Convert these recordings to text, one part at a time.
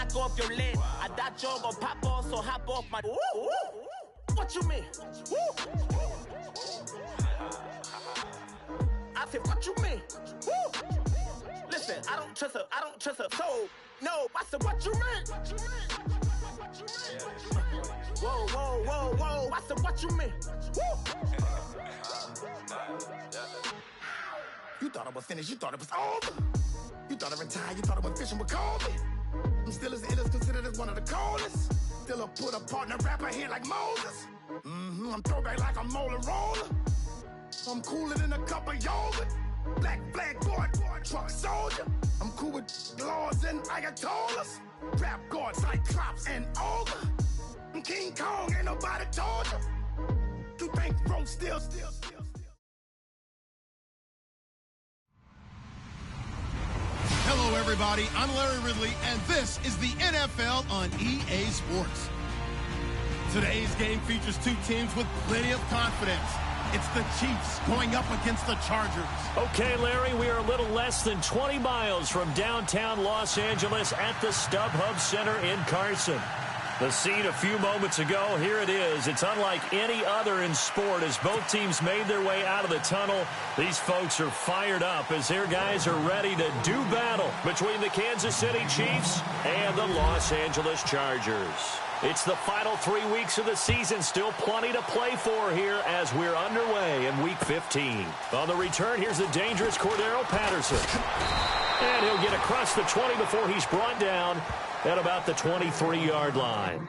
knock off your lid. I thought you gon' pop off, so hop off my. What you mean? I said, what you mean? Listen, I don't trust her. So, no, I said, what you mean? Whoa. I said, what you mean? You thought it was finished. You thought it was over. You thought it retired. You thought it was fishing with Kobe. I'm still as ill as considered as one of the coldest. Still a put a partner rapper here like Moses. I'm throwback like a molar roller. I'm cooler than a cup of yogurt. Black flag boy, truck soldier. I'm cool with laws and Ayatollahs. Rap gods like Klops and Olga. I'm King Kong, ain't nobody told you. You think bro still. Hello, everybody. I'm Larry Ridley, and this is the NFL on EA Sports. Today's game features two teams with plenty of confidence. It's the Chiefs going up against the Chargers. Okay, Larry, we are a little less than 20 miles from downtown Los Angeles at the StubHub Center in Carson. The scene a few moments ago, here it is. It's unlike any other in sport as both teams made their way out of the tunnel. These folks are fired up as their guys are ready to do battle between the Kansas City Chiefs and the Los Angeles Chargers. It's the final 3 weeks of the season. Still plenty to play for here as we're underway in Week 15. On the return, here's the dangerous Cordero Patterson. And he'll get across the 20 before he's brought down at about the 23-yard line.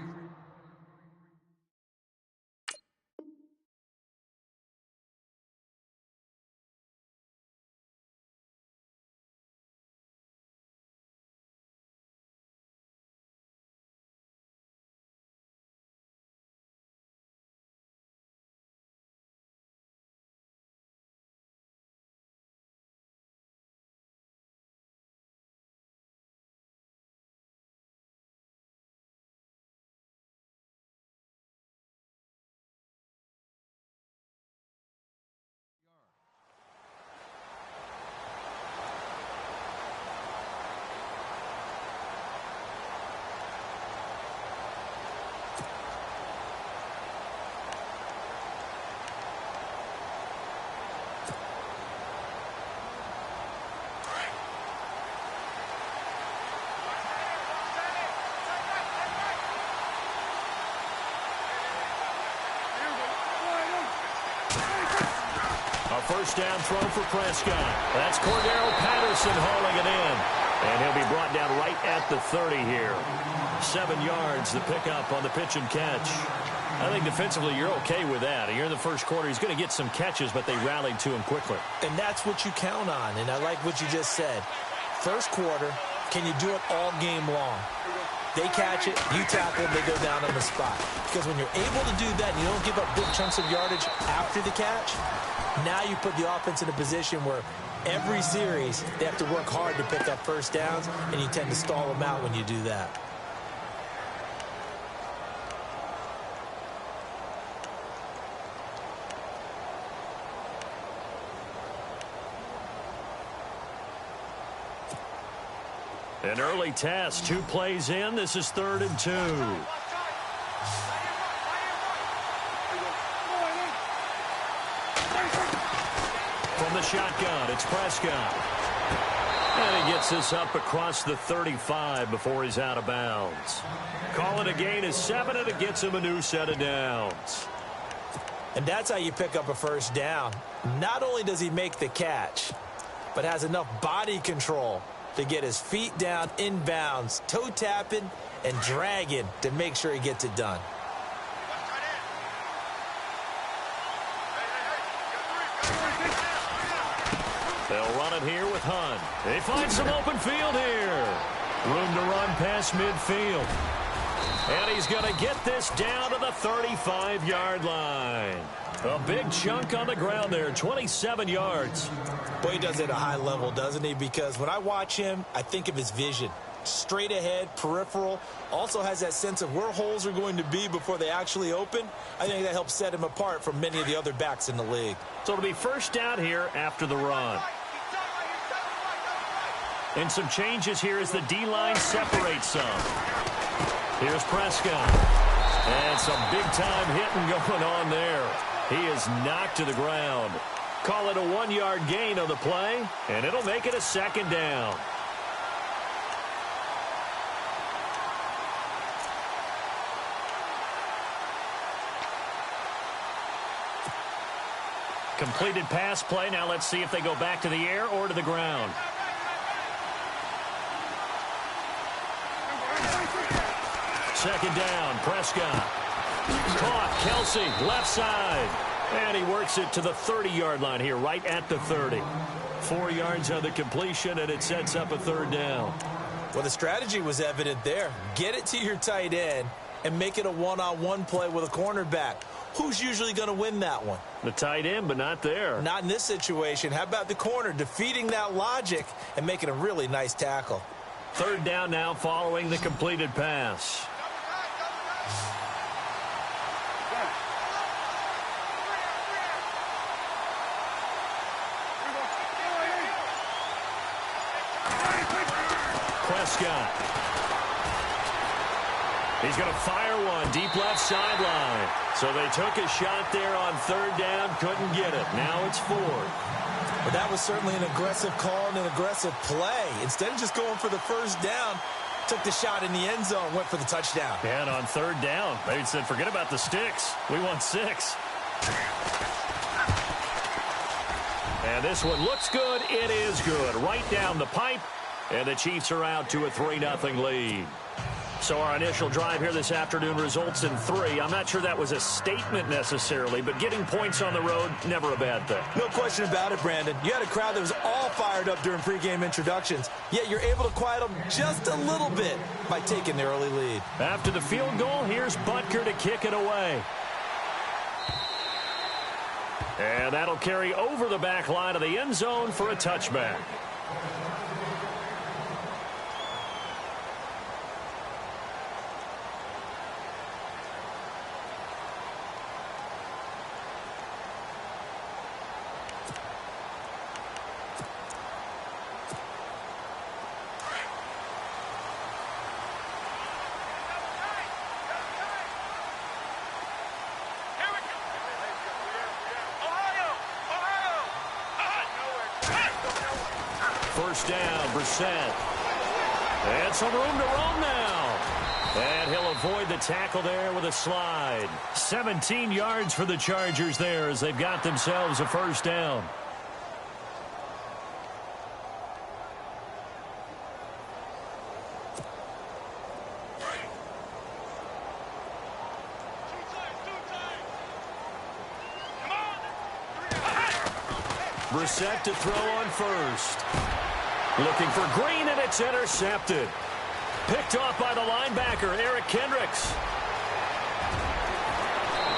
First down throw for Prescott. That's Cordero Patterson hauling it in. And he'll be brought down right at the 30 here. 7 yards, the pickup on the pitch and catch. I think defensively you're okay with that. Here in the first quarter, he's going to get some catches, but they rallied to him quickly. And that's what you count on, and I like what you just said. First quarter, can you do it all game long? They catch it, you tackle them, they go down on the spot. Because when you're able to do that and you don't give up big chunks of yardage after the catch, now you put the offense in a position where every series they have to work hard to pick up first downs, and you tend to stall them out when you do that. An early test, 2 plays in. This is 3rd and 2. From the shotgun, it's Prescott. And he gets this up across the 35 before he's out of bounds. Call it a gain of 7, and it gets him a new set of downs. And that's how you pick up a first down. Not only does he make the catch, but has enough body control to get his feet down inbounds, toe tapping and dragging to make sure he gets it done. They'll run it here with Hunt. They find some open field here. Room to run past midfield. And he's going to get this down to the 35-yard line. A big chunk on the ground there, 27 yards. Boy, he does it at a high level, doesn't he? Because when I watch him, I think of his vision. Straight ahead, peripheral, also has that sense of where holes are going to be before they actually open. I think that helps set him apart from many of the other backs in the league. So it'll be first down here after the run. And some changes here as the D-line separates some. Here's Prescott. And some big-time hitting going on there. He is knocked to the ground. Call it a 1-yard gain on the play, and it'll make it a second down. Completed pass play. Now let's see if they go back to the air or to the ground. Second down, Prescott. Caught, Kelsey, left side. And he works it to the 30-yard line here, right at the 30. 4 yards on the completion, and it sets up a third down. Well, the strategy was evident there. Get it to your tight end and make it a one-on-one play with a cornerback. Who's usually going to win that one? The tight end, but not there. Not in this situation. How about the corner defeating that logic and making a really nice tackle? Third down now following the completed pass. Prescott. He's going to fire one deep left sideline. So they took a shot there on third down, couldn't get it. Now it's fourth. Well, that was certainly an aggressive call and an aggressive play. Instead of just going for the first down, took the shot in the end zone, went for the touchdown. And on third down, they said, forget about the sticks. We want 6. And this one looks good. It is good. Right down the pipe. And the Chiefs are out to a 3-0 lead. So our initial drive here this afternoon results in 3. I'm not sure that was a statement necessarily, but getting points on the road, never a bad thing. No question about it, Brandon. You had a crowd that was all fired up during pregame introductions, yet you're able to quiet them just a little bit by taking the early lead. After the field goal, here's Butker to kick it away. And that'll carry over the back line of the end zone for a touchback. First down, Brissett. And some room to roam now. And he'll avoid the tackle there with a slide. 17 yards for the Chargers there as they've got themselves a first down. Brissett to throw on first. Looking for Green, and it's intercepted. Picked off by the linebacker, Eric Kendricks.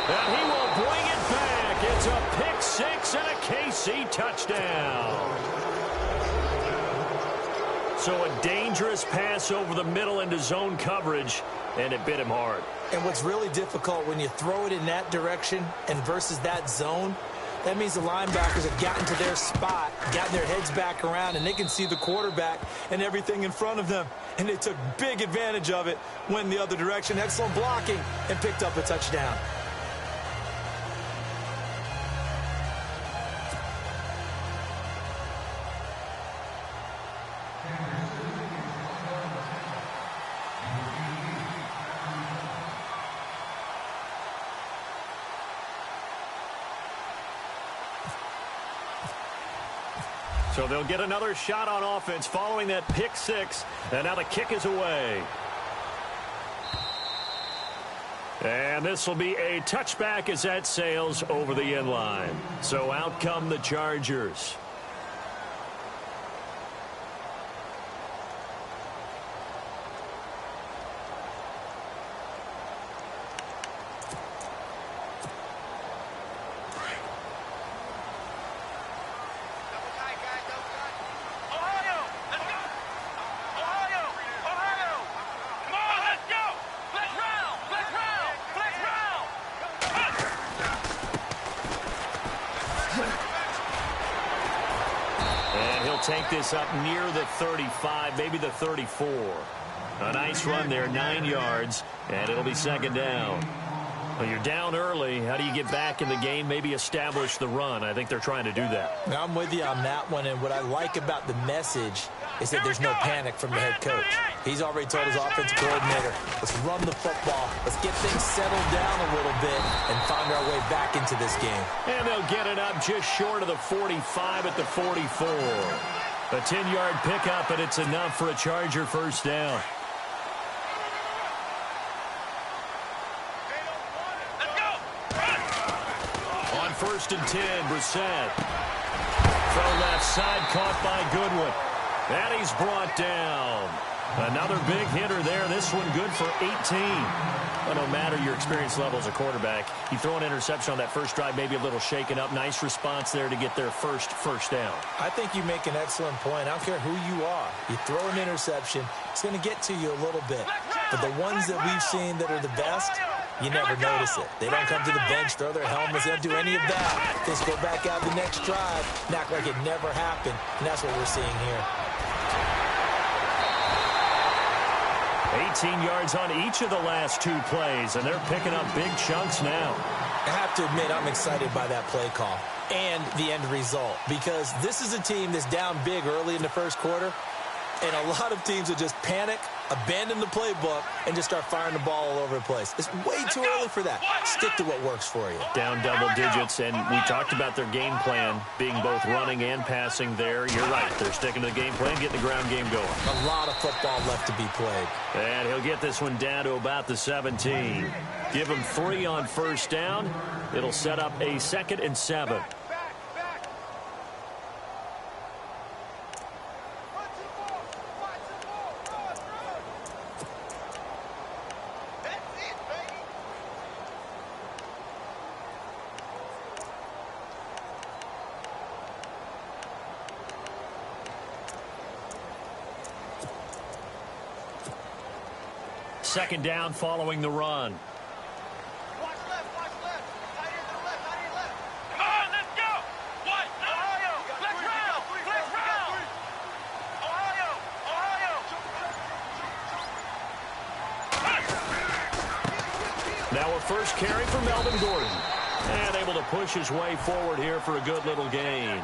And he will bring it back. It's a pick 6 and a KC touchdown. So a dangerous pass over the middle into zone coverage, and it bit him hard. And what's really difficult when you throw it in that direction and versus that zone, that means the linebackers have gotten to their spot, gotten their heads back around, and they can see the quarterback and everything in front of them. And they took big advantage of it, went the other direction, excellent blocking, and picked up a touchdown. So they'll get another shot on offense following that pick 6. And now the kick is away. And this will be a touchback as that sails over the end line. So out come the Chargers. take this up near the 35, maybe the 34. A nice run there, 9 yards, and it'll be second down. Well, you're down early. How do you get back in the game, maybe establish the run? I think they're trying to do that. Now, I'm with you on that one, and what I like about the message is that there's no panic from the head coach. He's already told his offensive coordinator, let's run the football, let's get things settled down a little bit and find our way back into this game. And they'll get it up just short of the 45 at the 44. A 10-yard pickup, and it's enough for a Charger first down. First and 10, Brissett. Throw left side, caught by Goodwin. And he's brought down. Another big hitter there. This one good for 18. Well, no matter your experience level as a quarterback, you throw an interception on that first drive, maybe a little shaken up. Nice response there to get their first down. I think you make an excellent point. I don't care who you are. You throw an interception, it's going to get to you a little bit. But the ones that we've seen that are the best, you never notice it. They don't come to the bench, throw their helmets. They don't do any of that. They just go back out the next drive and act like it never happened. And that's what we're seeing here. 18 yards on each of the last 2 plays, and they're picking up big chunks now. I have to admit, I'm excited by that play call and the end result, because this is a team that's down big early in the first quarter, and a lot of teams will just panic, abandon the playbook, and just start firing the ball all over the place. It's way too early for that. Stick to what works for you. Down double digits, and we talked about their game plan being both running and passing there. You're right. They're sticking to the game plan, getting the ground game going. A lot of football left to be played. And he'll get this one down to about the 17. Give him 3 on first down. It'll set up a 2nd and 7. Second down following the run. Watch left, watch left. Tight end to the left, tight end left. Come on, let's go. What? Ohio. Flex round. Flex round. Ohio. Now a first carry for Melvin Gordon. And able to push his way forward here for a good little gain.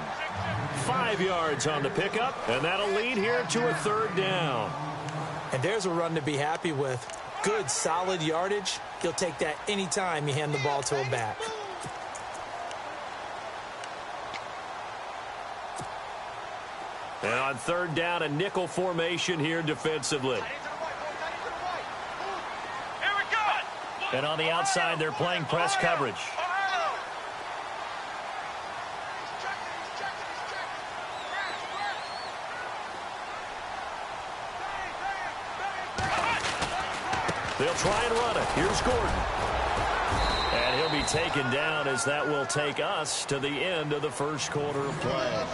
5 yards on the pickup, and that'll lead here to a 3rd down. And there's a run to be happy with. Good, solid yardage. He'll take that anytime you hand the ball to a back. And on 3rd down, a nickel formation here defensively. And on the outside, they're playing press coverage. They'll try and run it. Here's Gordon. And he'll be taken down as that will take us to the end of the first quarter of play.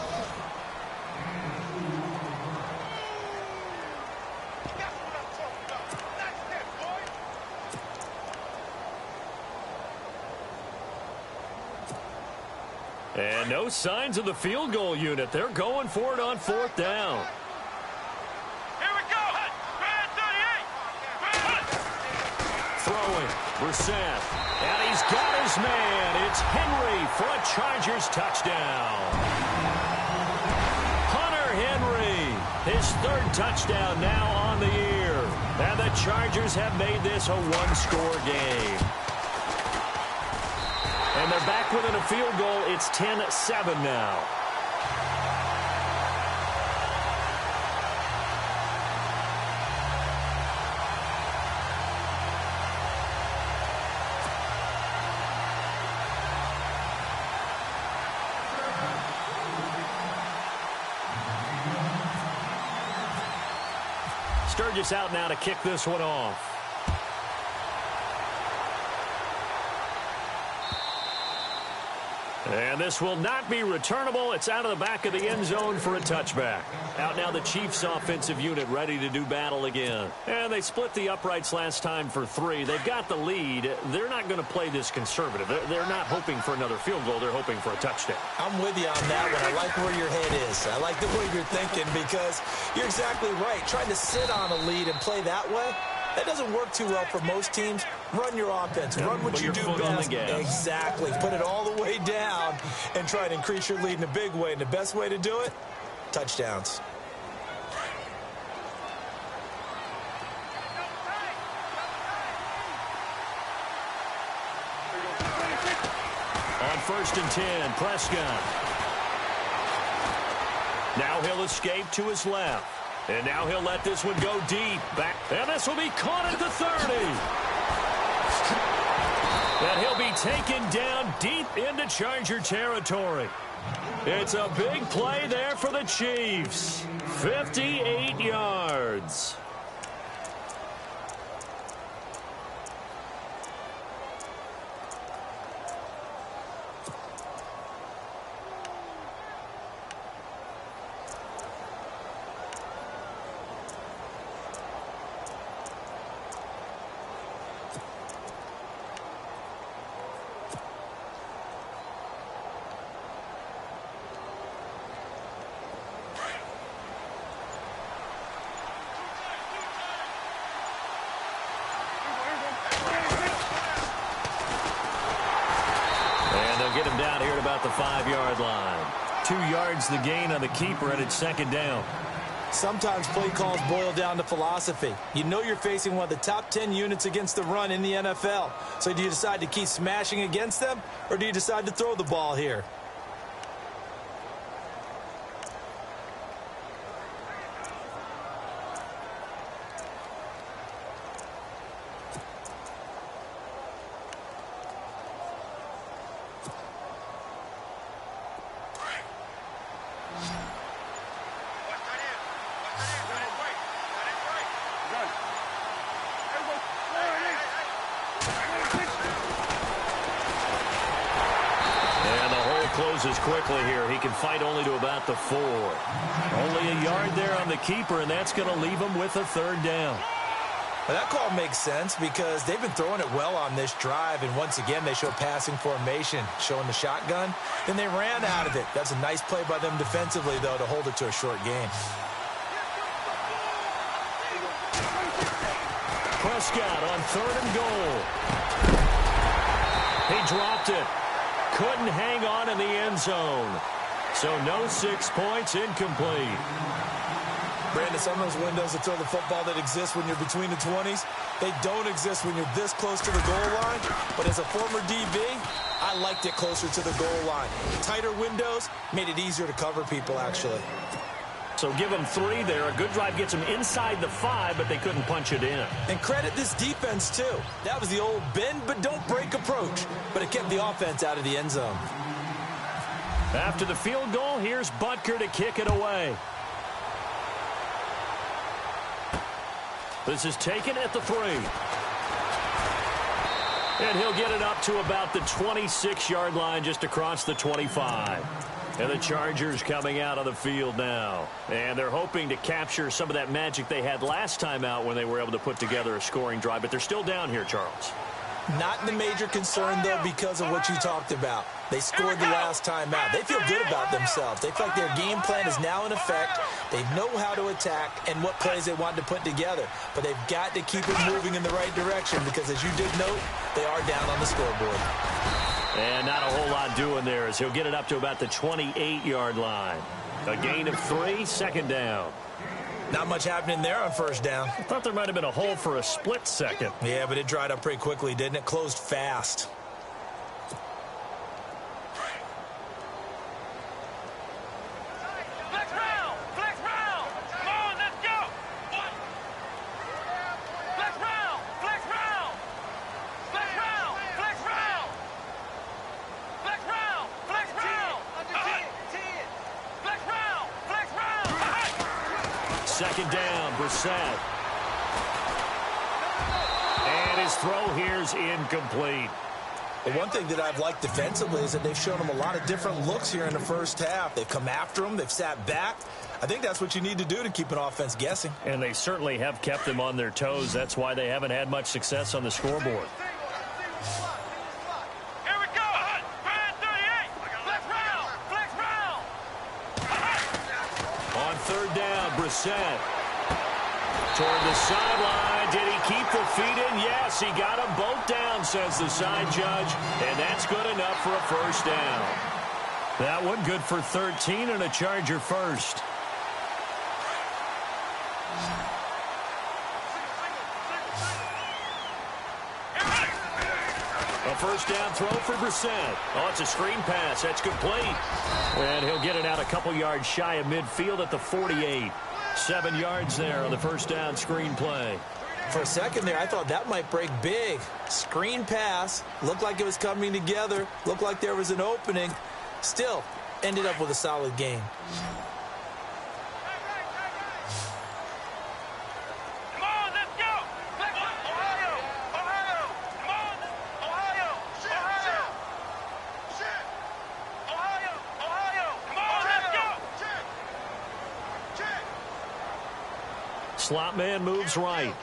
And no signs of the field goal unit. They're going for it on 4th down. Throwing, Brissett, and he's got his man. It's Henry for a Chargers touchdown. Hunter Henry, his 3rd touchdown now on the year. And the Chargers have made this a 1-score game. And they're back within a field goal. It's 10-7 now. Sturgis out now to kick this one off. And this will not be returnable. It's out of the back of the end zone for a touchback. Out now the Chiefs offensive unit ready to do battle again. And they split the uprights last time for 3. They've got the lead. They're not going to play this conservative. They're not hoping for another field goal. They're hoping for a touchdown. I'm with you on that one. I like where your head is. I like the way you're thinking because you're exactly right. Trying to sit on a lead and play that way, that doesn't work too well for most teams. Run your offense. Run what you do best. Exactly. Put it all the way down and try to increase your lead in a big way. And the best way to do it, touchdowns. On 1st and 10, Prescott. Now he'll escape to his left. And now he'll let this one go deep. Back. And this will be caught at the 30. And he'll be taken down deep into Charger territory. It's a big play there for the Chiefs. 58 yards. Get him down here at about the 5-yard line. 2 yards the gain on the keeper, and it's 2nd down. Sometimes play calls boil down to philosophy. You know you're facing one of the top 10 units against the run in the NFL. So do you decide to keep smashing against them, or do you decide to throw the ball here? Closes quickly here. He can fight only to about the 4. Only a yard there on the keeper, and that's going to leave him with a 3rd down. Well, that call makes sense because they've been throwing it well on this drive, and once again they show passing formation, showing the shotgun. Then they ran out of it. That's a nice play by them defensively, though, to hold it to a short gain. Prescott on 3rd and goal. He dropped it. Couldn't hang on in the end zone. So no 6 points, incomplete. Brandon, some of those windows to throw the football that exist when you're between the 20s, they don't exist when you're this close to the goal line. But as a former DB, I liked it closer to the goal line. Tighter windows made it easier to cover people, actually. So give them 3 there. A good drive gets them inside the 5, but they couldn't punch it in. And credit this defense, too. That was the old bend but don't break approach. But it kept the offense out of the end zone. After the field goal, here's Butker to kick it away. This is taken at the 3. And he'll get it up to about the 26-yard line, just across the 25. And the Chargers coming out on the field now. And they're hoping to capture some of that magic they had last time out when they were able to put together a scoring drive. But they're still down here, Charles. Not the major concern, though, because of what you talked about. They scored the last time out. They feel good about themselves. They feel like their game plan is now in effect. They know how to attack and what plays they want to put together. But they've got to keep it moving in the right direction because, as you did note, they are down on the scoreboard. And not a whole lot doing there as he'll get it up to about the 28-yard line. A gain of 3, 2nd down. Not much happening there on 1st down. I thought there might have been a hole for a split second. Yeah, but it dried up pretty quickly, didn't it? Closed fast. Second down, Brissett. And his throw here's incomplete. Well, one thing that I've liked defensively is that they've shown them a lot of different looks here in the first half. They've come after them. They've sat back. I think that's what you need to do to keep an offense guessing. And they certainly have kept them on their toes. That's why they haven't had much success on the scoreboard. Here we go. 38. Flex round. On third down, Brissett. Toward the sideline. Did he keep the feet in? Yes, he got them both down, says the side judge. And that's good enough for a first down. That one good for 13 and a Charger first. A first down throw for Brissett. Oh, it's a screen pass. That's complete. And he'll get it out a couple yards shy of midfield at the 48. 7 yards there on the first down screen play. For a second there, I thought that might break big. Screen pass. Looked like it was coming together. Looked like there was an opening. Still, ended up with a solid gain. Come on, let's go. Ohio. Come on. Ohio. Come on, let's go. Slot man moves right.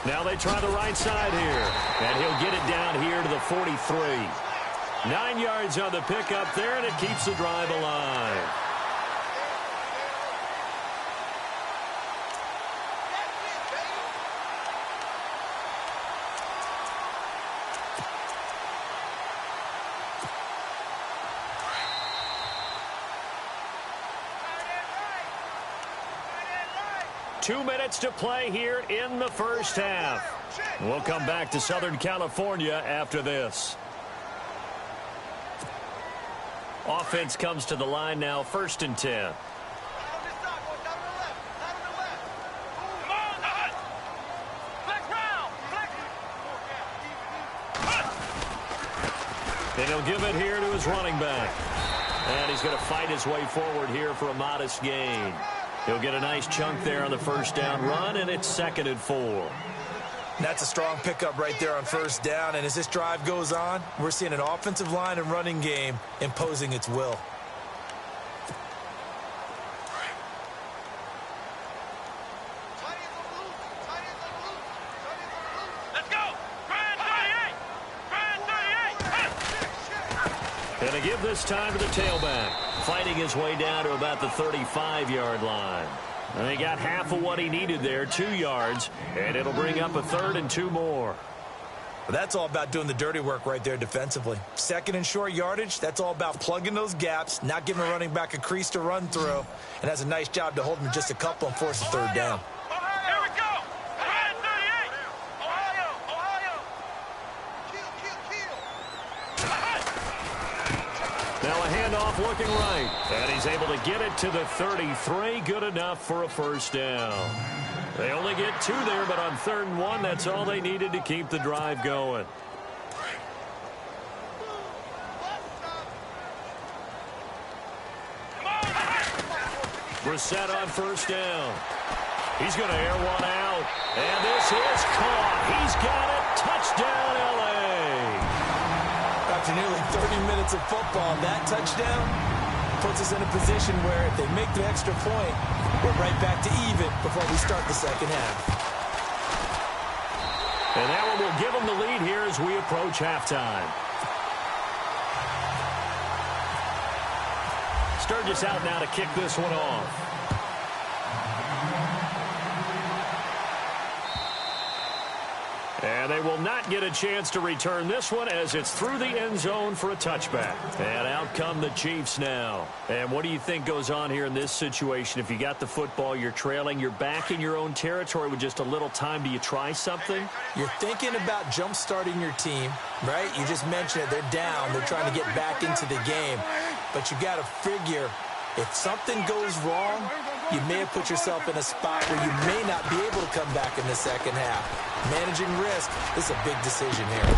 Now they try the right side here. And he'll get it down here to the 43. 9 yards on the pickup there, and it keeps the drive alive. Two minutes to play here in the first half. We'll come back to Southern California after this. Offense comes to the line now, 1st and 10. And he'll give it here to his running back. And he's going to fight his way forward here for a modest gain. He'll get a nice chunk there on the first down run, and it's 2nd and 4. That's a strong pickup right there on first down, and as this drive goes on, we're seeing an offensive line and running game imposing its will. Let's go. Grand 38. Going to give this time to the tailback. Fighting his way down to about the 35-yard line. And he got half of what he needed there, 2 yards, and it'll bring up a 3rd and 2 more. Well, that's all about doing the dirty work right there defensively. 2nd and short yardage, that's all about plugging those gaps, not giving a running back a crease to run through, and has a nice job to hold him just a couple and force a 3rd down. Here we go. Grand 38. Ohio. Now a handoff looking right. And he's able to get it to the 33. Good enough for a first down. They only get 2 there, but on 3rd and 1, that's all they needed to keep the drive going. Brissett on first down. He's going to air one out. And this is caught. He's got it. Touchdown, L.A. After nearly 30 minutes of football, that touchdown puts us in a position where if they make the extra point, we're right back to even before we start the second half. And that one will give them the lead here as we approach halftime. Sturgis out now to kick this one off. And they will not get a chance to return this one as it's through the end zone for a touchback. And out come the Chiefs now. And what do you think goes on here in this situation? If you got the football, you're trailing, you're back in your own territory with just a little time. Do you try something? You're thinking about jump-starting your team, right? You just mentioned it. They're down. They're trying to get back into the game. But you got to figure if something goes wrong, you may have put yourself in a spot where you may not be able to come back in the second half. Managing risk is a big decision here.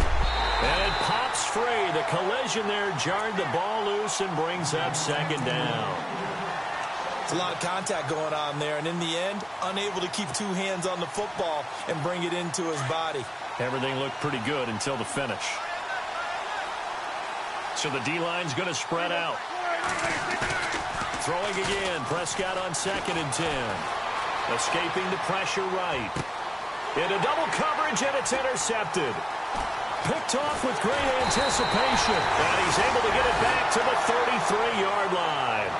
And it pops free. The collision there jarred the ball loose and brings up second down. It's a lot of contact going on there, and in the end, unable to keep 2 hands on the football and bring it into his body. Everything looked pretty good until the finish. So the D-line's going to spread out. Throwing again. Prescott on 2nd and 10. Escaping the pressure right. Into double coverage, and it's intercepted. Picked off with great anticipation. And he's able to get it back to the 33-yard line.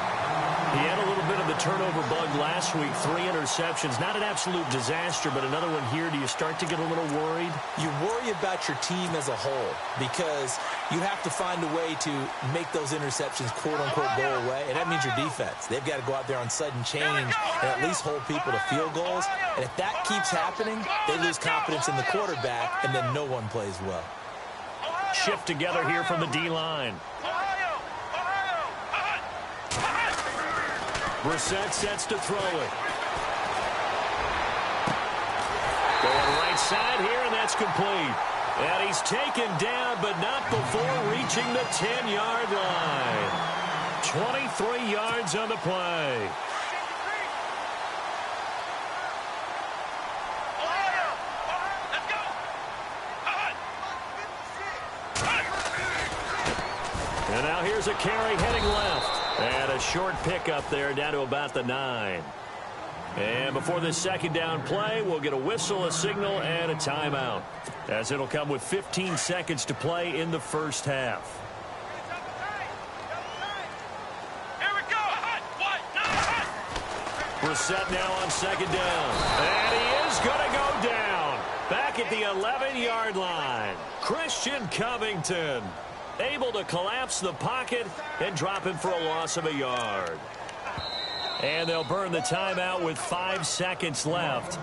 He had a little bit of the turnover bug last week. 3 interceptions. Not an absolute disaster, but another one here. Do you start to get a little worried? You worry about your team as a whole because you have to find a way to make those interceptions, quote-unquote, go away, and that means your defense. They've got to go out there on sudden change and at least hold people to field goals. And if that keeps happening, they lose confidence in the quarterback, and then no one plays well. Shift together here from the D-line. Brissett sets to throw it. Going right side here, and that's complete. And he's taken down, but not before reaching the 10-yard line. 23 yards on the play. And now here's a carry heading left. And a short pickup there down to about the 9. And before this second down play, we'll get a whistle, a signal, and a timeout, as it'll come with 15 seconds to play in the first half. Here we go. Brissett now on 2nd down. And he is going to go down. Back at the 11-yard line. Christian Covington able to collapse the pocket and drop him for a loss of a yard. And they'll burn the timeout with 5 seconds left.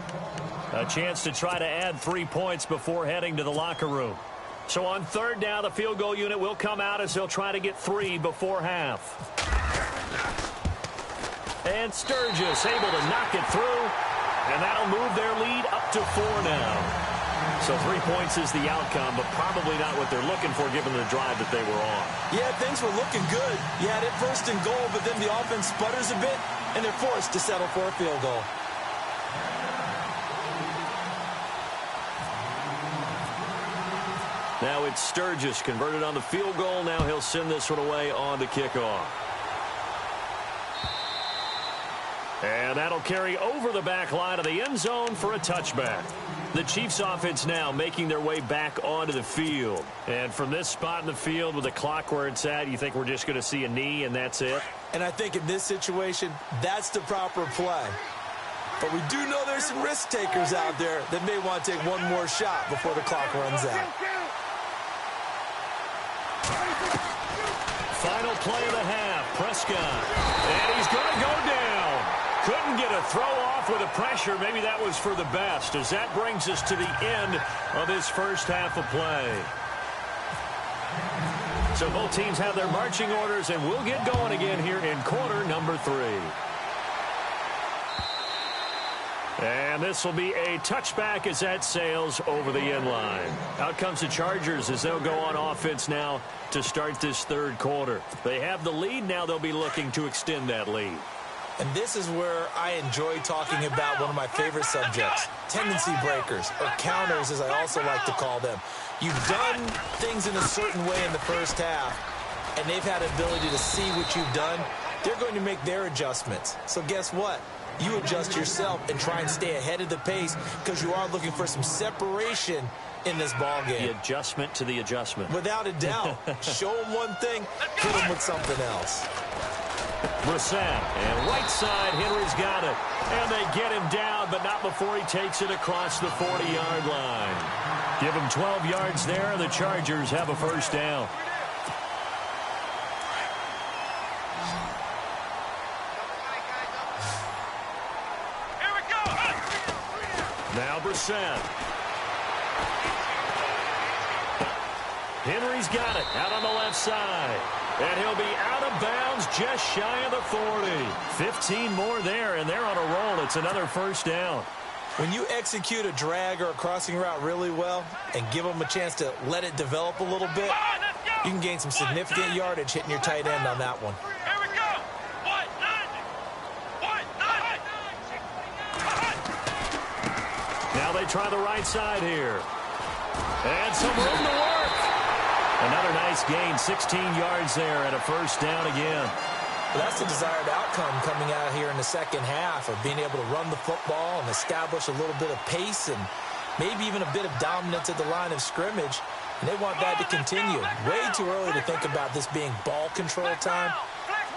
A chance to try to add 3 points before heading to the locker room. So on 3rd down, the field goal unit will come out as they'll try to get 3 before half. And Sturgis able to knock it through. And that'll move their lead up to 4 now. So 3 points is the outcome, but probably not what they're looking for given the drive that they were on. Yeah, things were looking good. You had it 1st and goal, but then the offense sputters a bit, and they're forced to settle for a field goal. Now it's Sturgis converted on the field goal. Now he'll send this one away on the kickoff. And that'll carry over the back line of the end zone for a touchback. The Chiefs offense now making their way back onto the field. And from this spot in the field with the clock where it's at, you think we're just going to see a knee and that's it? And I think in this situation, that's the proper play. But we do know there's some risk takers out there that may want to take one more shot before the clock runs out. Final play of the half, Prescott. And he's going to go down. Couldn't get a throw off with the pressure. Maybe that was for the best, as that brings us to the end of this first half of play. So both teams have their marching orders, and we'll get going again here in quarter number 3. And this will be a touchback as that sails over the end line. Out comes the Chargers as they'll go on offense now to start this 3rd quarter. They have the lead. Now they'll be looking to extend that lead. And this is where I enjoy talking about one of my favorite subjects, tendency breakers, or counters as I also like to call them. You've done things in a certain way in the first half, and they've had ability to see what you've done. They're going to make their adjustments. So guess what? You adjust yourself and try and stay ahead of the pace because you are looking for some separation in this ball game. The adjustment to the adjustment. Without a doubt. Show them one thing, hit them with something else. Brissett, and right side, Henry's got it. And they get him down, but not before he takes it across the 40-yard line. Give him 12 yards there, and the Chargers have a first down. Here we go. Now Brissett. Henry's got it out on the left side. And he'll be out of bounds just shy of the 40. 15 more there, and they're on a roll. It's another first down. When you execute a drag or a crossing route really well and give them a chance to let it develop a little bit, you can gain some significant yardage hitting your tight end on that one. Here we go. Now they try the right side here. And some room to work. Another nice gain, 16 yards there and a first down again. Well, that's the desired outcome coming out here in the second half of being able to run the football and establish a little bit of pace and maybe even a bit of dominance at the line of scrimmage. And they want that to continue. Way too early to think about this being ball control time.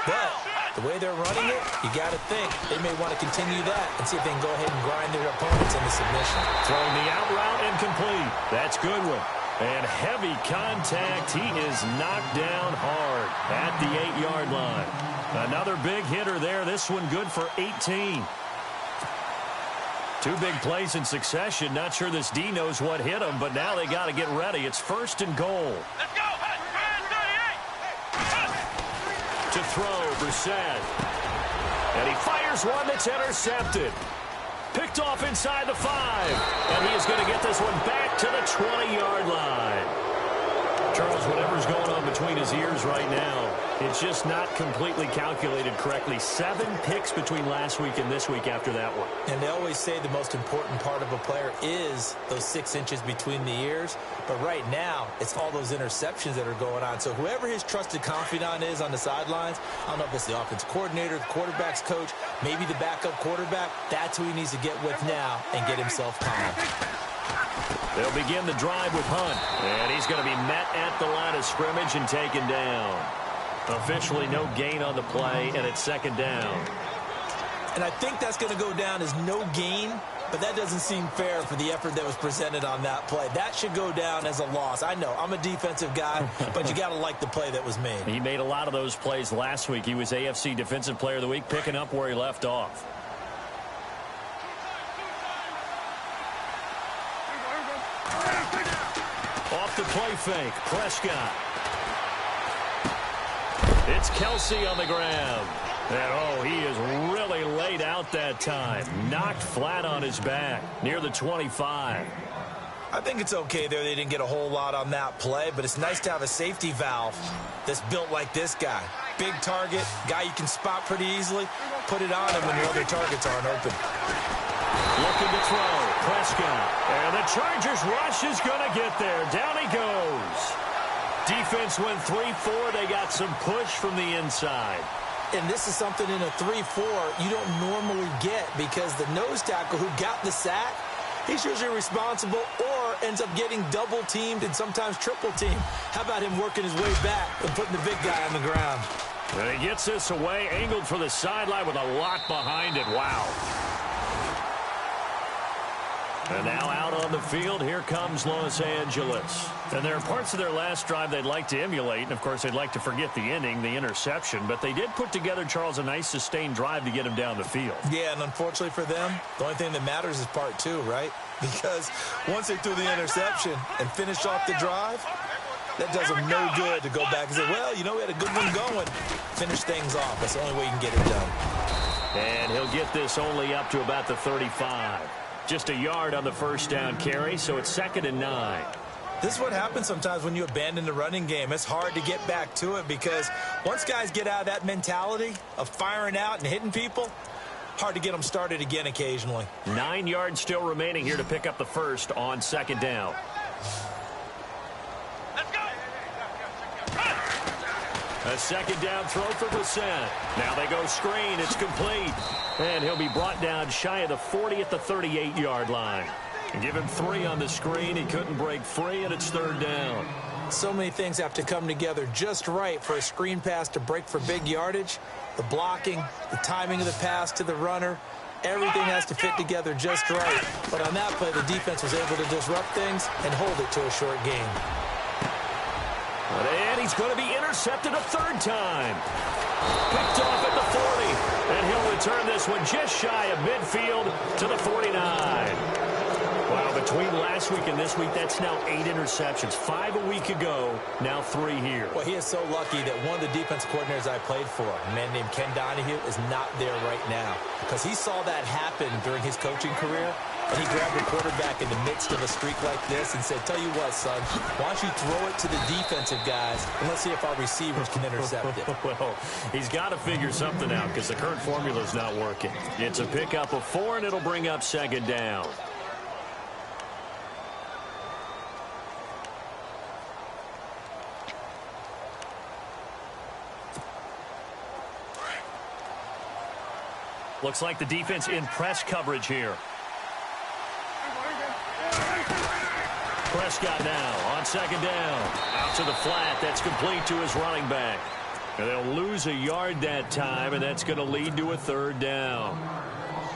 But the way they're running it, you got to think they may want to continue that and see if they can go ahead and grind their opponents into submission. Throwing the out route incomplete. That's Goodwin. And heavy contact. He is knocked down hard at the 8-yard line. Another big hitter there. This one good for 18. Two big plays in succession. Not sure this D knows what hit him, but now they got to get ready. It's first and goal. Let's go. To throw, Brissett. And he fires one that's intercepted. Picked off inside the 5. And he is going to get this one back to the 20-yard line. Charles, whatever's going on between his ears right now, it's just not completely calculated correctly. 7 picks between last week and this week after that one. And they always say the most important part of a player is those 6 inches between the ears. But right now, it's all those interceptions that are going on. So whoever his trusted confidant is on the sidelines, I don't know if it's the offense coordinator, the quarterback's coach, maybe the backup quarterback, that's who he needs to get with now and get himself calm. They'll begin the drive with Hunt. And he's going to be met at the line of scrimmage and taken down. Officially no gain on the play, and it's second down. And I think that's going to go down as no gain, but that doesn't seem fair for the effort that was presented on that play. That should go down as a loss. I know, I'm a defensive guy, but you got to like the play that was made. He made a lot of those plays last week. He was AFC Defensive Player of the Week, picking up where he left off. Off the play fake, Prescott. It's Kelsey on the ground. And, oh, he is really laid out that time. Knocked flat on his back near the 25. I think it's okay there. They didn't get a whole lot on that play, but it's nice to have a safety valve that's built like this guy. Big target, guy you can spot pretty easily. Put it on him when your other targets aren't open. Looking to throw, Prescott. And the Chargers rush is going to get there. Down he goes. Defense went 3-4. They got some push from the inside. And this is something in a 3-4 you don't normally get because the nose tackle who got the sack, he's usually responsible or ends up getting double-teamed and sometimes triple-teamed. How about him working his way back and putting the big guy on the ground? And he gets this away, angled for the sideline with a lot behind it. Wow. And now out on the field, here comes Los Angeles. And there are parts of their last drive they'd like to emulate. And, of course, they'd like to forget the inning, the interception. But they did put together, Charles, a nice sustained drive to get him down the field. Yeah, and unfortunately for them, the only thing that matters is part 2, right? Because once they threw the interception and finished off the drive, that does them no good to go back and say, well, you know, we had a good one going. Finish things off. That's the only way you can get it done. And he'll get this only up to about the 35. Just a yard on the first down carry, so it's 2nd and 9. This is what happens sometimes when you abandon the running game. It's hard to get back to it because once guys get out of that mentality of firing out and hitting people, hard to get them started again occasionally. 9 yards still remaining here to pick up the first on 2nd down. Let's go. A second down throw for Brissett. Now they go screen. It's complete. And he'll be brought down shy of the 40 at the 38-yard line. Give him 3 on the screen. He couldn't break free, and it's 3rd down. So many things have to come together just right for a screen pass to break for big yardage. The blocking, the timing of the pass to the runner, everything has to fit together just right. But on that play, the defense was able to disrupt things and hold it to a short game. And he's going to be intercepted a 3rd time. Picked off at the 40. And he'll return this one just shy of midfield to the 49. Wow, between last week and this week, that's now 8 interceptions. 5 a week ago, now 3 here. Well, he is so lucky that one of the defense coordinators I played for, a man named Ken Donahue, is not there right now. Because he saw that happen during his coaching career, and he grabbed the quarterback in the midst of a streak like this and said, tell you what, son, why don't you throw it to the defensive guys, and let's see if our receivers can intercept it. Well, he's got to figure something out because the current formula is not working. It's a pickup of 4, and it'll bring up 2nd down. Looks like the defense in press coverage here. Prescott now on second down. Out to the flat. That's complete to his running back. And they'll lose a yard that time, and that's going to lead to a third down.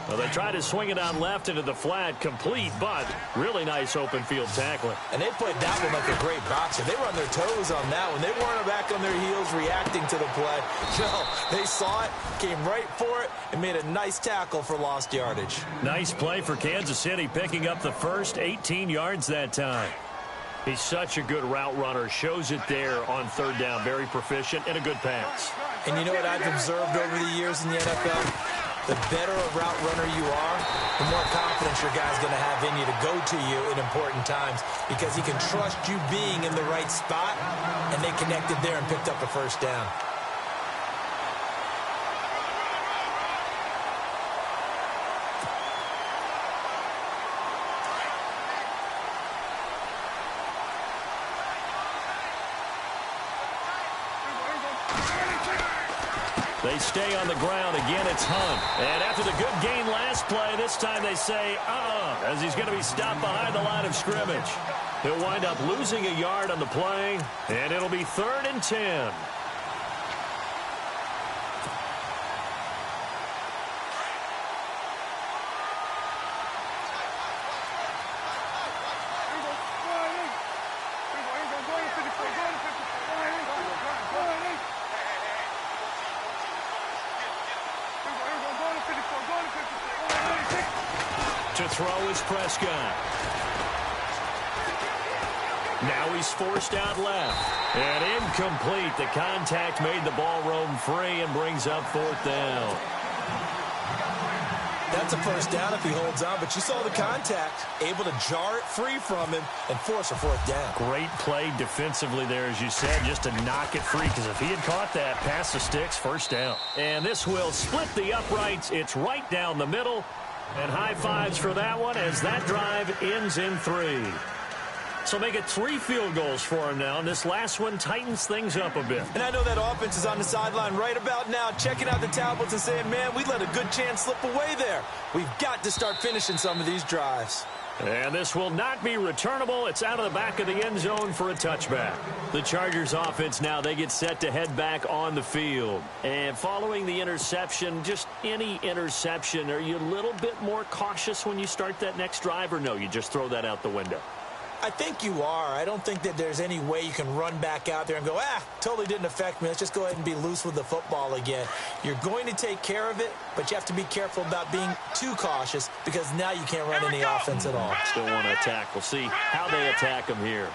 Well, they try to swing it on left into the flat, complete, but really nice open field tackling. And they played that one like a great boxer. They were on their toes on that one. They weren't back on their heels reacting to the play. No, they saw it, came right for it, and made a nice tackle for lost yardage. Nice play for Kansas City, picking up the first 18 yards that time. He's such a good route runner. Shows it there on third down. Very proficient and a good pass. And you know what I've observed over the years in the NFL? The better a route runner you are, the more confidence your guy's going to have in you to go to you in important times because he can trust you being in the right spot, and they connected there and picked up a first down. They stay on the ground. Again, it's Hunt. And after the good gain last play, this time they say, as he's going to be stopped behind the line of scrimmage. He'll wind up losing a yard on the play, and it'll be 3rd and 10. To throw is Prescott. Now he's forced out left. And incomplete. The contact made the ball roam free and brings up 4th down. That's a first down if he holds on, but you saw the contact. Able to jar it free from him and force a 4th down. Great play defensively there, as you said, just to knock it free, because if he had caught that, past the sticks, first down. And this will split the uprights. It's right down the middle. And high fives for that one as that drive ends in 3. So make it 3 field goals for him now, and this last one tightens things up a bit. And I know that offense is on the sideline right about now, checking out the tablets and saying, man, we let a good chance slip away there. We've got to start finishing some of these drives. And this will not be returnable. It's out of the back of the end zone for a touchback. The Chargers offense now, they get set to head back on the field. And following the interception, just any interception, are you a little bit more cautious when you start that next drive, or no, you just throw that out the window? I think you are. I don't think that there's any way you can run back out there and go, totally didn't affect me. Let's just go ahead and be loose with the football again. You're going to take care of it, but you have to be careful about being too cautious because now you can't run any offense at all. Still want to attack. We'll see how they attack him here.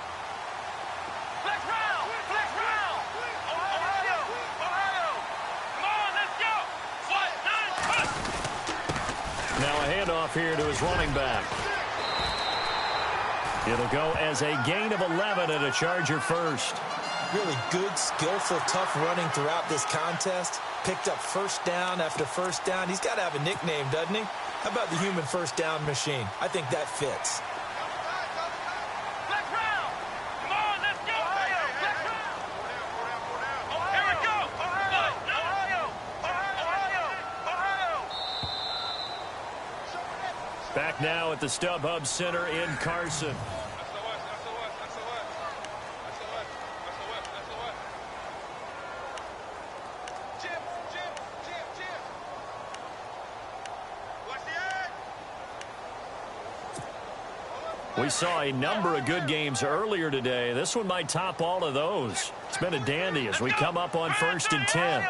Now a handoff here to his running back. It'll go as a gain of 11 and a Charger first. Really good, skillful, tough running throughout this contest. Picked up first down after first down. He's got to have a nickname, doesn't he? How about the human first down machine? I think that fits. Back now at the StubHub Center in Carson. We saw a number of good games earlier today. This one might top all of those. It's been a dandy as we come up on 1st and 10.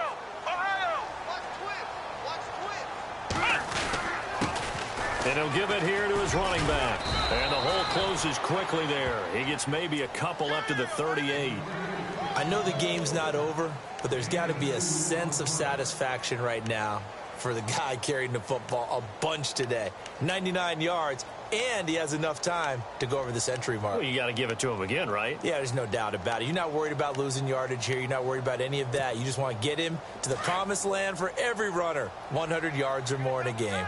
And he'll give it here to his running back. And the hole closes quickly there. He gets maybe a couple up to the 38. I know the game's not over, but there's got to be a sense of satisfaction right now for the guy carrying the football a bunch today. 99 yards, and he has enough time to go over the century mark. Well, you got to give it to him again, right? Yeah, there's no doubt about it. You're not worried about losing yardage here. You're not worried about any of that. You just want to get him to the promised land for every runner. 100 yards or more in a game.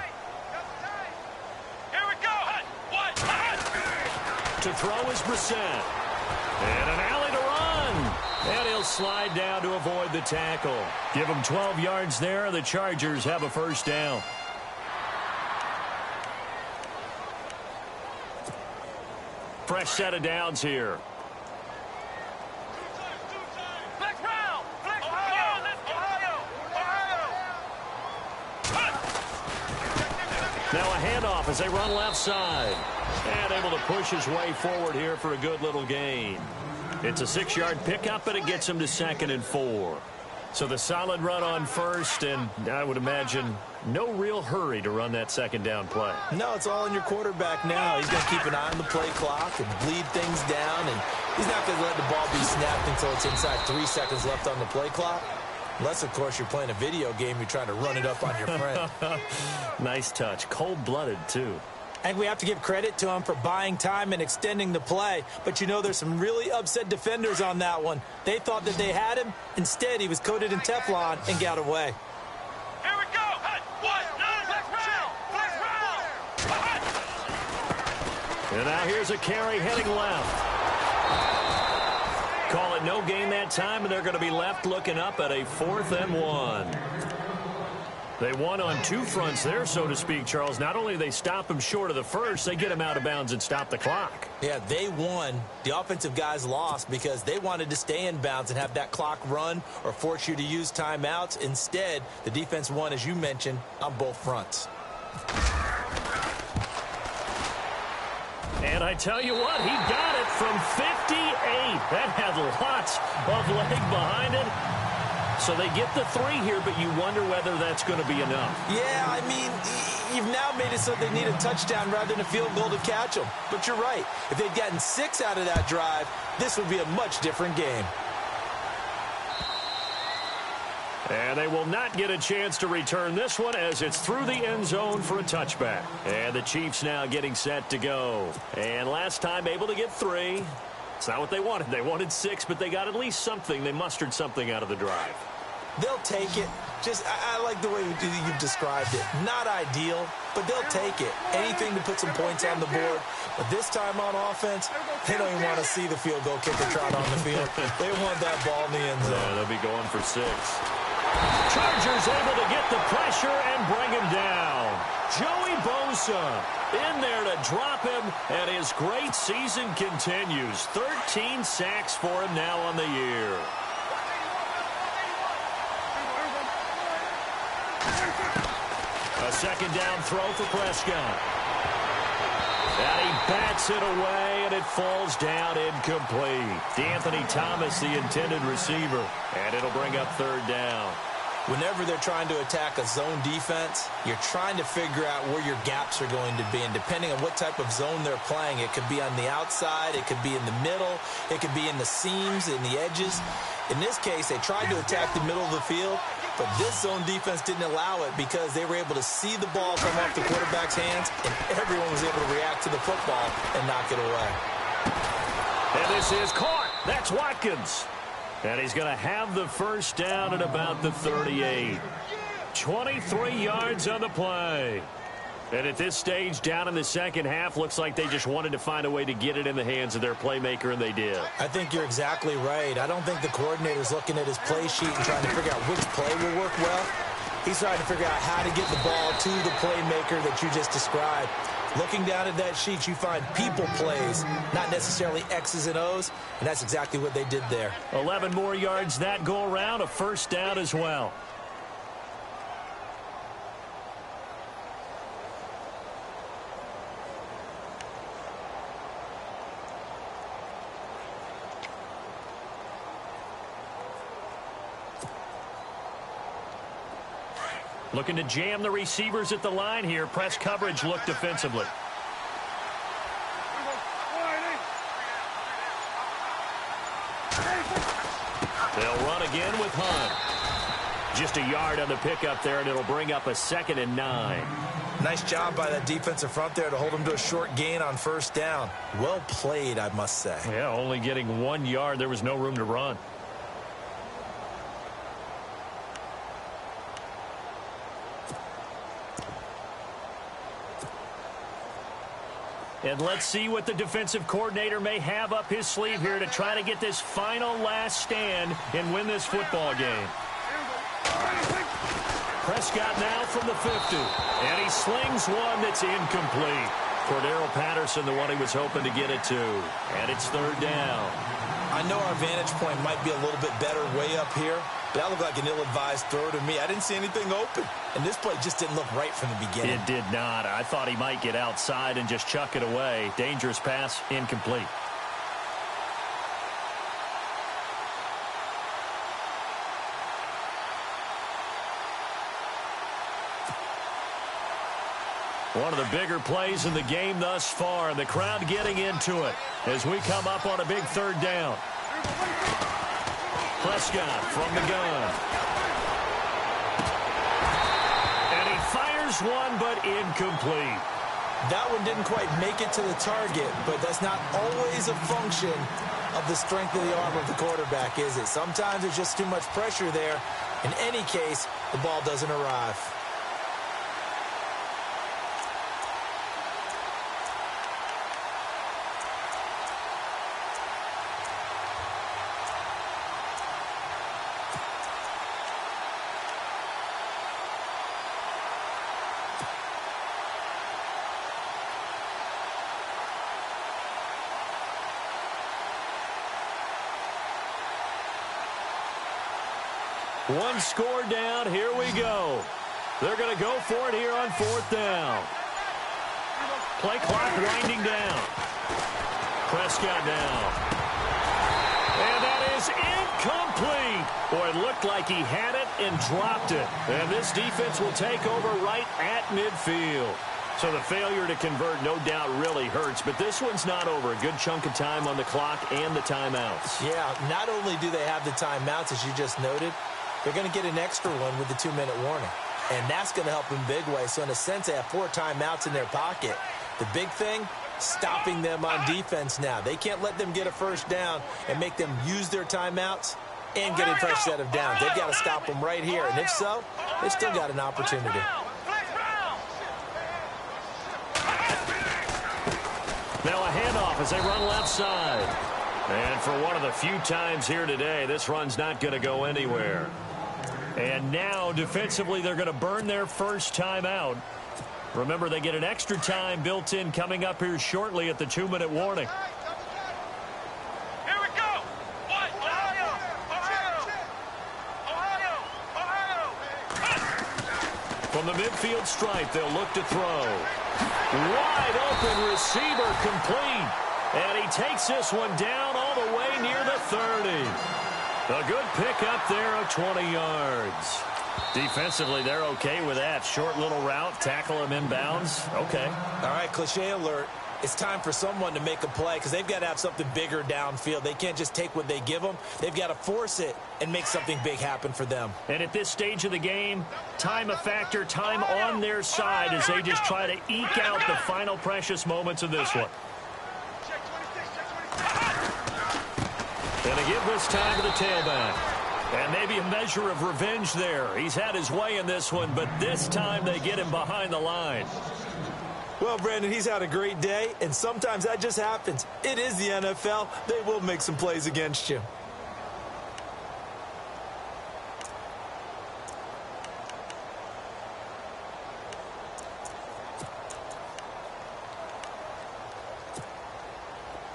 To throw is Brissett. And an alley to run. And he'll slide down to avoid the tackle. Give him 12 yards there. The Chargers have a first down. Fresh set of downs here. Flex round! Flex round! Now a handoff as they run left side. And able to push his way forward here for a good little gain. It's a 6-yard pickup, but it gets him to 2nd and 4. So the solid run on first, and I would imagine no real hurry to run that 2nd down play. No, it's all in your quarterback now. He's going to keep an eye on the play clock and bleed things down, and he's not going to let the ball be snapped until it's inside 3 seconds left on the play clock. Unless, of course, you're playing a video game, you're trying to run it up on your friend. Nice touch. Cold-blooded, too. And we have to give credit to him for buying time and extending the play. But, you know, there's some really upset defenders on that one. They thought that they had him. Instead, he was coated in Teflon and got away. Here we go! And now here's a carry heading left. Call it no gain that time, and they're going to be left looking up at a 4th and 1. They won on 2 fronts there, so to speak, Charles. Not only do they stop him short of the first, they get him out of bounds and stop the clock. Yeah, they won. The offensive guys lost because they wanted to stay in bounds and have that clock run or force you to use timeouts. Instead, the defense won, as you mentioned, on both fronts. And I tell you what, he got it from 58. That had lots of leg behind it. So they get the 3 here, but you wonder whether that's going to be enough. Yeah, I mean, you've now made it so they need a touchdown rather than a field goal to catch them. But you're right. If they'd gotten 6 out of that drive, this would be a much different game. And they will not get a chance to return this one as it's through the end zone for a touchback. And the Chiefs now getting set to go. And last time able to get 3. It's not what they wanted. They wanted 6, but they got at least something. They mustered something out of the drive. They'll take it. I like the way you've described it. Not ideal, but they'll take it. Anything to put some points on the board. But this time on offense, they don't even want to see the field goal kicker trot on the field. They want that ball in the end zone. Yeah, they'll be going for 6. Chargers able to get the pressure and bring him down. Joey Bosa in there to drop him, and his great season continues. 13 sacks for him now on the year. A 2nd down throw for Prescott. And he bats it away, and it falls down incomplete. D'Anthony Thomas, the intended receiver, and it'll bring up 3rd down. Whenever they're trying to attack a zone defense, you're trying to figure out where your gaps are going to be. And depending on what type of zone they're playing, it could be on the outside, it could be in the middle, it could be in the seams, in the edges. In this case, they tried to attack the middle of the field, but this zone defense didn't allow it because they were able to see the ball come off the quarterback's hands, and everyone was able to react to the football and knock it away. And this is caught. That's Watkins. And he's going to have the 1st down at about the 38. 23 yards on the play. And at this stage, down in the second half, looks like they just wanted to find a way to get it in the hands of their playmaker, and they did. I think you're exactly right. I don't think the coordinator's looking at his play sheet and trying to figure out which play will work well. He's trying to figure out how to get the ball to the playmaker that you just described. Looking down at that sheet, you find people plays, not necessarily X's and O's, and that's exactly what they did there. 11 more yards that go around, a 1st down as well. Looking to jam the receivers at the line here. Press coverage look defensively. They'll run again with Hunt. Just a yard on the pickup there, and it'll bring up a 2nd and 9. Nice job by that defensive front there to hold them to a short gain on 1st down. Well played, I must say. Yeah, only getting 1 yard. There was no room to run. And let's see what the defensive coordinator may have up his sleeve here to try to get this final last stand and win this football game. Prescott now from the 50. And he slings one that's incomplete. Cordero Patterson, the one he was hoping to get it to. And it's third down. I know our vantage point might be a little bit better way up here, but that looked like an ill-advised throw to me. I didn't see anything open, and this play just didn't look right from the beginning. It did not. I thought he might get outside and just chuck it away. Dangerous pass, incomplete. One of the bigger plays in the game thus far, and the crowd getting into it as we come up on a big third down. Prescott from the gun. And he fires one, but incomplete. That one didn't quite make it to the target, but that's not always a function of the strength of the arm of the quarterback, is it? Sometimes there's just too much pressure there. In any case, the ball doesn't arrive. One score down. Here we go. They're going to go for it here on fourth down. Play clock winding down. Prescott down. And that is incomplete. Boy, it looked like he had it and dropped it. And this defense will take over right at midfield. So the failure to convert, no doubt, really hurts. But this one's not over. A good chunk of time on the clock and the timeouts. Yeah, not only do they have the timeouts, as you just noted, they're going to get an extra one with the 2-minute warning. And that's going to help in big way. So in a sense, they have 4 timeouts in their pocket. The big thing, stopping them on defense now. They can't let them get a first down and make them use their timeouts and get a fresh set of downs. They've got to stop them right here. And if so, they've still got an opportunity. Now a handoff as they run left side. And for one of the few times here today, this run's not going to go anywhere. And now, defensively, they're going to burn their first timeout. Remember, they get an extra time built in coming up here shortly at the 2-minute warning. Here we go. What? Ohio. From the midfield stripe, they'll look to throw. Wide open receiver complete. And he takes this one down all the way near the 30. A good pickup there of 20 yards. Defensively, they're okay with that. Short little route, tackle him inbounds. Okay. All right, cliche alert. It's time for someone to make a play because they've got to have something bigger downfield. They can't just take what they give them. They've got to force it and make something big happen for them. And at this stage of the game, time a factor, time on their side as they just try to eke out the final precious moments of this one. And to give this time to the tailback. And maybe a measure of revenge there. He's had his way in this one, but this time they get him behind the line. Well, Brandon, he's had a great day, and sometimes that just happens. It is the NFL. They will make some plays against you.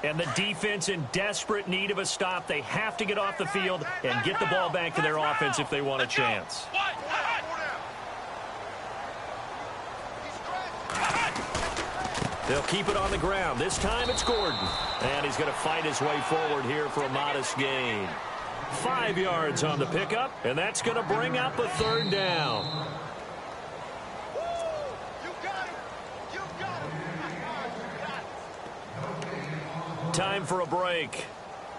And the defense in desperate need of a stop. They have to get off the field and get the ball back to their offense if they want a chance. They'll keep it on the ground. This time it's Gordon. And he's going to fight his way forward here for a modest gain. 5 yards on the pickup, and that's going to bring up a third down. Time for a break.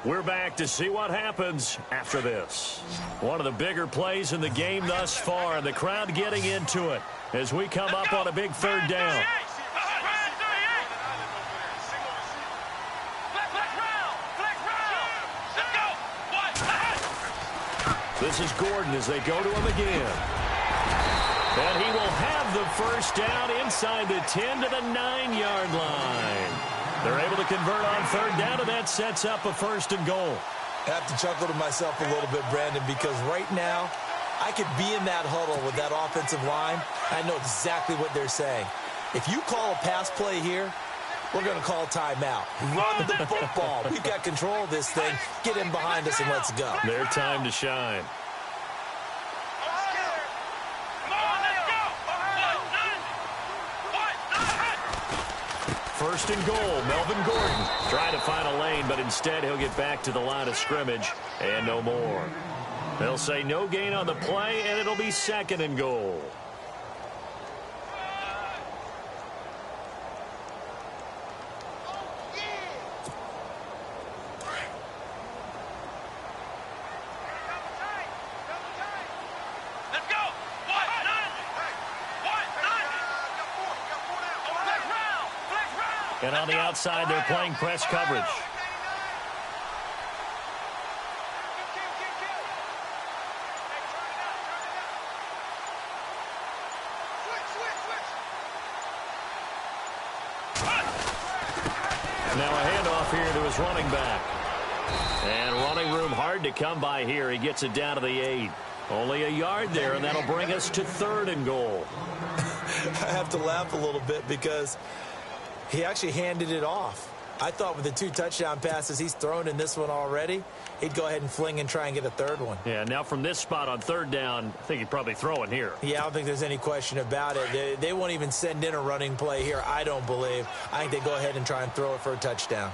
We're back to see what happens after this. One of the bigger plays in the game thus far, and the crowd getting into it as we come up on a big third down. This is Gordon as they go to him again. And he will have the first down inside the 10 to the 9-yard line. They're able to convert on third down, and that sets up a first and goal. I have to chuckle to myself a little bit, Brandon, because right now I could be in that huddle with that offensive line. I know exactly what they're saying. If you call a pass play here, we're going to call timeout. Run the football. We've got control of this thing. Get in behind us and let's go. Their time to shine. First and goal, Melvin Gordon trying to find a lane, but instead he'll get back to the line of scrimmage and no more. They'll say no gain on the play, and it'll be second and goal. And on the outside, they're playing press coverage. Now a handoff here to his running back. And running room hard to come by here. He gets it down to the 8. Only a yard there, and that'll bring us to third and goal. I have to laugh a little bit because he actually handed it off. I thought with the 2 touchdown passes he's thrown in this one already, he'd go ahead and fling and try and get a third one. Yeah, now from this spot on third down, I think he'd probably throw it here. Yeah, I don't think there's any question about it. They won't even send in a running play here, I don't believe. I think they go ahead and try and throw it for a touchdown.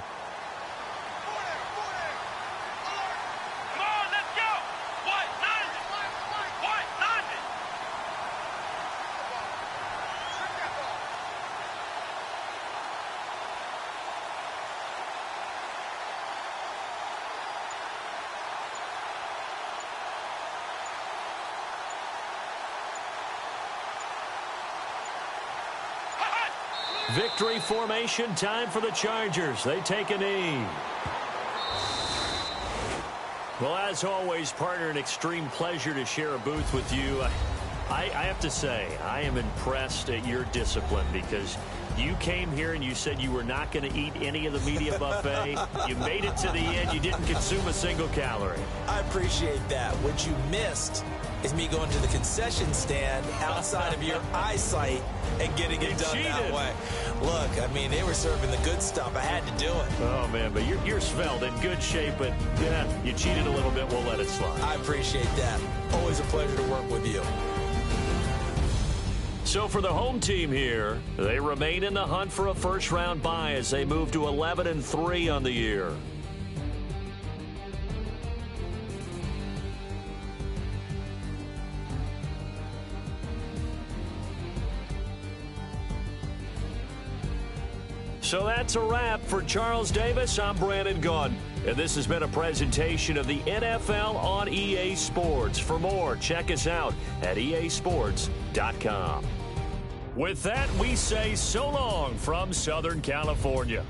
Victory formation, time for the Chargers. They take a knee. Well, as always, partner, an extreme pleasure to share a booth with you. I have to say, I am impressed at your discipline because you came here and you said you were not going to eat any of the media buffet. You made it to the end. You didn't consume a single calorie. I appreciate that. What you missed is me going to the concession stand outside of your eyesight and getting it done that way. Look, I mean, they were serving the good stuff. I had to do it. Oh, man, but you're svelte, in good shape, but yeah, you cheated a little bit. We'll let it slide. I appreciate that. Always a pleasure to work with you. So for the home team here, they remain in the hunt for a first-round bye as they move to 11-3 on the year. So that's a wrap. For Charles Davis, I'm Brandon Gunn. And this has been a presentation of the NFL on EA Sports. For more, check us out at easports.com. With that, we say so long from Southern California.